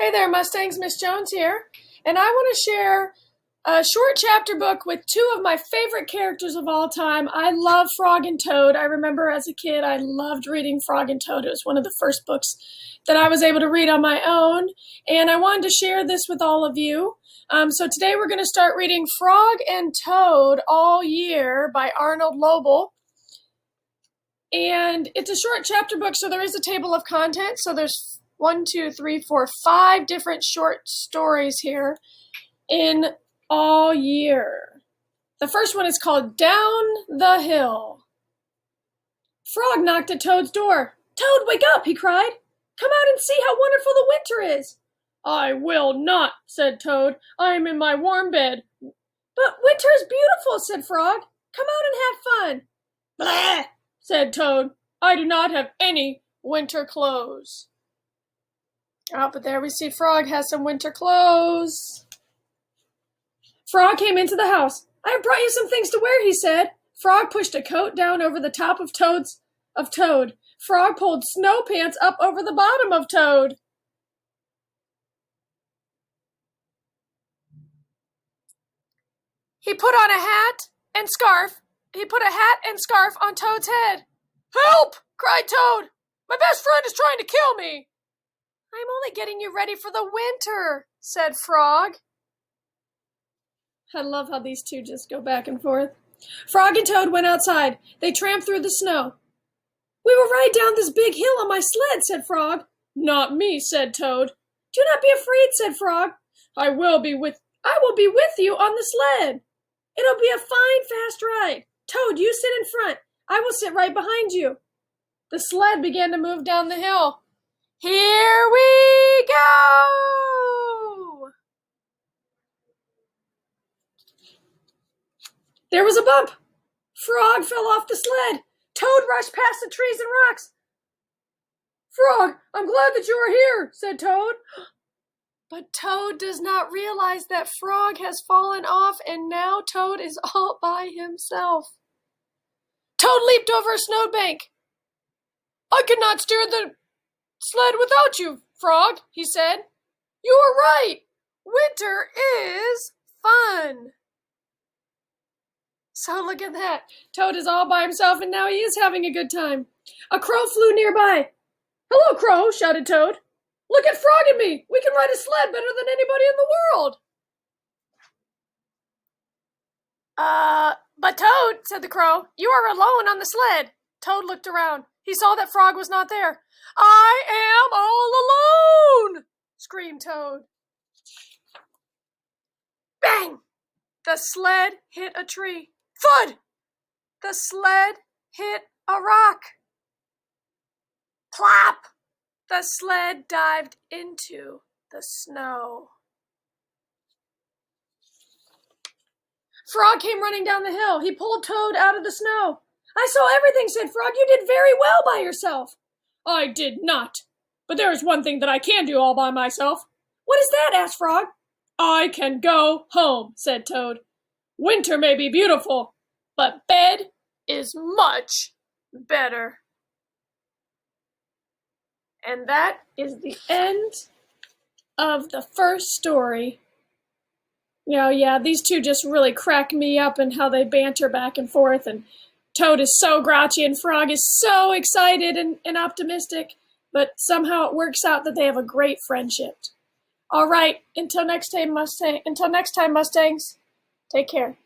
Hey there, Mustangs. Miss Jones here. And I want to share a short chapter book with two of my favorite characters of all time. I love Frog and Toad. I remember as a kid, I loved reading Frog and Toad. It was one of the first books that I was able to read on my own. And I wanted to share this with all of you. So today we're going to start reading Frog and Toad All Year by Arnold Lobel. And it's a short chapter book, so there is a table of contents. So there's 5 different short stories here in All Year. The first one is called Down the Hill. Frog knocked at Toad's door. "Toad, wake up," he cried. "Come out and see how wonderful the winter is." "I will not," said Toad. "I am in my warm bed." "But winter is beautiful," said Frog. "Come out and have fun." "Blah," said Toad. "I do not have any winter clothes." Oh, but there we see Frog has some winter clothes. Frog came into the house. "I have brought you some things to wear," he said. Frog pushed a coat down over the top of Toad. Frog pulled snow pants up over the bottom of Toad. He put a hat and scarf on Toad's head. "Help!" cried Toad. "My best friend is trying to kill me." "I'm only getting you ready for the winter," said Frog. I love how these two just go back and forth. Frog and Toad went outside. They tramped through the snow. "We will ride down this big hill on my sled," said Frog. "Not me," said Toad. "Do not be afraid," said Frog. I will be with you on the sled. It'll be a fine, fast ride. Toad, you sit in front. I will sit right behind you." The sled began to move down the hill. Here we go! There was a bump. Frog fell off the sled. Toad rushed past the trees and rocks. "Frog, I'm glad that you are here," said Toad. But Toad does not realize that Frog has fallen off and now Toad is all by himself. Toad leaped over a snowbank. "I could not steer the sled without you, Frog," he said. "You are right. Winter is fun." So look at that. Toad is all by himself and now he is having a good time. A crow flew nearby. "Hello, Crow," shouted Toad. "Look at Frog and me. We can ride a sled better than anybody in the world." But Toad," said the Crow, "you are alone on the sled." Toad looked around. He saw that Frog was not there. "I am all alone!" screamed Toad. Bang! The sled hit a tree. Thud! The sled hit a rock. Plop! The sled dived into the snow. Frog came running down the hill. He pulled Toad out of the snow. "I saw everything," said Frog. "You did very well by yourself." "I did not. But there is one thing that I can do all by myself." "What is that?" asked Frog. "I can go home," said Toad. "Winter may be beautiful, but bed is much better." And that is the end of the first story. These two just really crack me up in how they banter back and forth, and Toad is so grouchy and Frog is so excited and optimistic, but somehow it works out that they have a great friendship. All right, until next time, Mustangs, take care.